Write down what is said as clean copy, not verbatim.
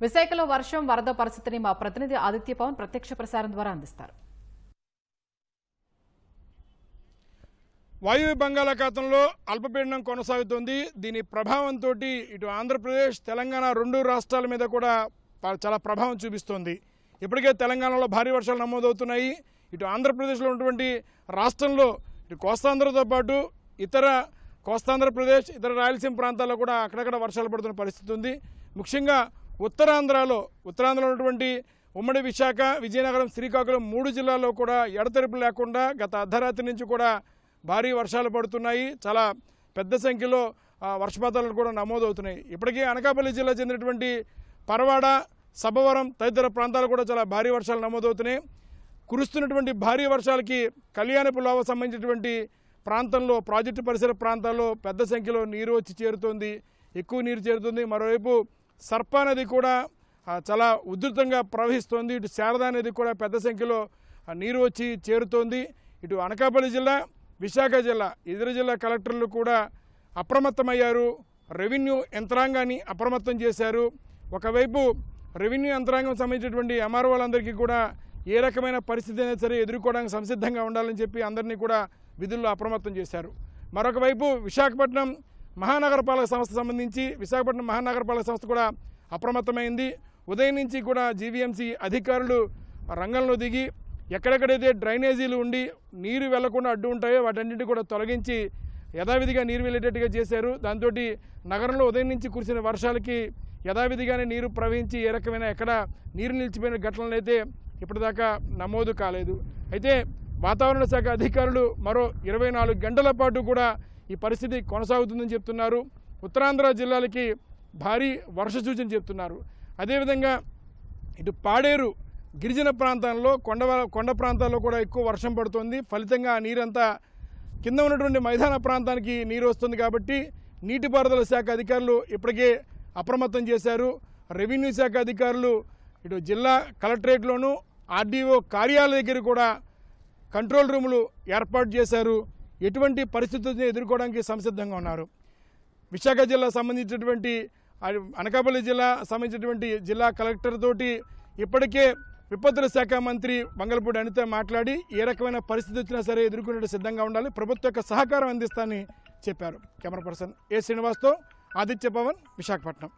విశాఖలో వర్షం వరద పరిస్థితిని మా ప్రతినిధి ఆదిత్య పవన్ ప్రత్యక్ష ప్రసారం ద్వారా అందిస్తారు. వాయువ్య బంగాళాఖాతంలో అల్పపీడనం కొనసాగుతోంది. దీని ప్రభావంతో ఇటు ఆంధ్రప్రదేశ్ తెలంగాణ రెండు రాష్ట్రాల మీద కూడా చాలా ప్రభావం చూపిస్తోంది. ఇప్పటికే తెలంగాణలో భారీ వర్షాలు నమోదవుతున్నాయి. ఇటు ఆంధ్రప్రదేశ్లో ఉన్నటువంటి రాష్ట్రంలో ఇటు కోస్తాంధ్రతో పాటు ఇతర కోస్తాంధ్రప్రదేశ్ ఇతర రాయలసీమ ప్రాంతాల్లో కూడా అక్కడక్కడ వర్షాలు పడుతున్న పరిస్థితి ఉంది. ముఖ్యంగా ఉత్తరాంధ్రలో ఉన్నటువంటి ఉమ్మడి విశాఖ, విజయనగరం, శ్రీకాకుళం 3 జిల్లాల్లో కూడా ఎడతెరిపి లేకుండా గత అర్ధరాత్రి నుంచి కూడా భారీ వర్షాలు పడుతున్నాయి. చాలా పెద్ద సంఖ్యలో వర్షపాతాలు కూడా నమోదవుతున్నాయి. ఇప్పటికీ అనకాపల్లి జిల్లా చెందినటువంటి పరవాడ, సబ్బవరం తదితర ప్రాంతాలు కూడా చాలా భారీ వర్షాలు నమోదవుతున్నాయి. కురుస్తున్నటువంటి భారీ వర్షాలకి కళ్యాణపులావ సంబంధించినటువంటి ప్రాంతంలో ప్రాజెక్టు పరిసర ప్రాంతాల్లో పెద్ద సంఖ్యలో నీరు వచ్చి చేరుతోంది, ఎక్కువ నీరు చేరుతుంది. మరోవైపు సర్పా నది కూడా చాలా ఉధృతంగా ప్రవహిస్తోంది. ఇటు శారదా నది కూడా పెద్ద సంఖ్యలో నీరు వచ్చి చేరుతోంది. ఇటు అనకాపల్లి జిల్లా, విశాఖ జిల్లా ఇతర జిల్లా కలెక్టర్లు కూడా అప్రమత్తమయ్యారు. రెవెన్యూ యంత్రాంగాన్ని అప్రమత్తం చేశారు. ఒకవైపు రెవెన్యూ యంత్రాంగం సంబంధించినటువంటి ఎంఆర్ఓలందరికీ కూడా ఏ రకమైన పరిస్థితి అయినా సరే ఎదుర్కోవడానికి సంసిద్ధంగా ఉండాలని చెప్పి అందరినీ కూడా విధుల్లో అప్రమత్తం చేశారు. మరొక వైపు విశాఖపట్నం మహానగరపాలక సంస్థ సంబంధించి విశాఖపట్నం మహానగరపాలక సంస్థ కూడా అప్రమత్తమైంది. ఉదయం నుంచి కూడా జీవీఎంసీ అధికారులు రంగంలో దిగి ఎక్కడెక్కడైతే డ్రైనేజీలు ఉండి నీరు వెళ్లకుండా అడ్డు ఉంటాయో వాటన్నింటి కూడా తొలగించి యథావిధిగా నీరు వెళ్ళేటట్టుగా చేశారు. దాంతో నగరంలో ఉదయం నుంచి కురిసిన వర్షాలకి యథావిధిగానే నీరు ప్రవహించి ఏ రకమైన ఎక్కడ నీరు నిలిచిపోయిన ఘటనలు అయితే ఇప్పటిదాకా నమోదు కాలేదు. అయితే వాతావరణ శాఖ అధికారులు మరో 24 గంటల పాటు కూడా ఈ పరిస్థితి కొనసాగుతుందని చెప్తున్నారు. ఉత్తరాంధ్ర జిల్లాలకి భారీ వర్ష సూచన చెప్తున్నారు. అదేవిధంగా ఇటు పాడేరు గిరిజన ప్రాంతాల్లో కొండ ప్రాంతాల్లో కూడా ఎక్కువ వర్షం పడుతుంది. ఫలితంగా ఆ నీరంతా కింద ఉన్నటువంటి మైదాన ప్రాంతానికి నీరు వస్తుంది. కాబట్టి నీటిపారుదల శాఖ అధికారులు ఇప్పటికే అప్రమత్తం చేశారు. రెవెన్యూ శాఖ అధికారులు ఇటు జిల్లా కలెక్టరేట్లోనూ ఆర్డీఓ కార్యాలయ దగ్గర కూడా కంట్రోల్ రూములు ఏర్పాటు చేశారు. ఎటువంటి పరిస్థితులను ఎదుర్కోవడానికి సంసిద్ధంగా ఉన్నారు. విశాఖ జిల్లా సంబంధించినటువంటి అనకాపల్లి జిల్లా సంబంధించినటువంటి జిల్లా కలెక్టర్ తోటి ఇప్పటికే విపత్తుల శాఖ మంత్రి మంగళపూడి అనిత మాట్లాడి ఏ రకమైన పరిస్థితి వచ్చినా సరే ఎదుర్కొనేట్టు సిద్ధంగా ఉండాలి, ప్రభుత్వ యొక్క సహకారం అందిస్తానని చెప్పారు. కెమెరా పర్సన్ ఏ శ్రీనివాస్తో ఆదిత్య పవన్, విశాఖపట్నం.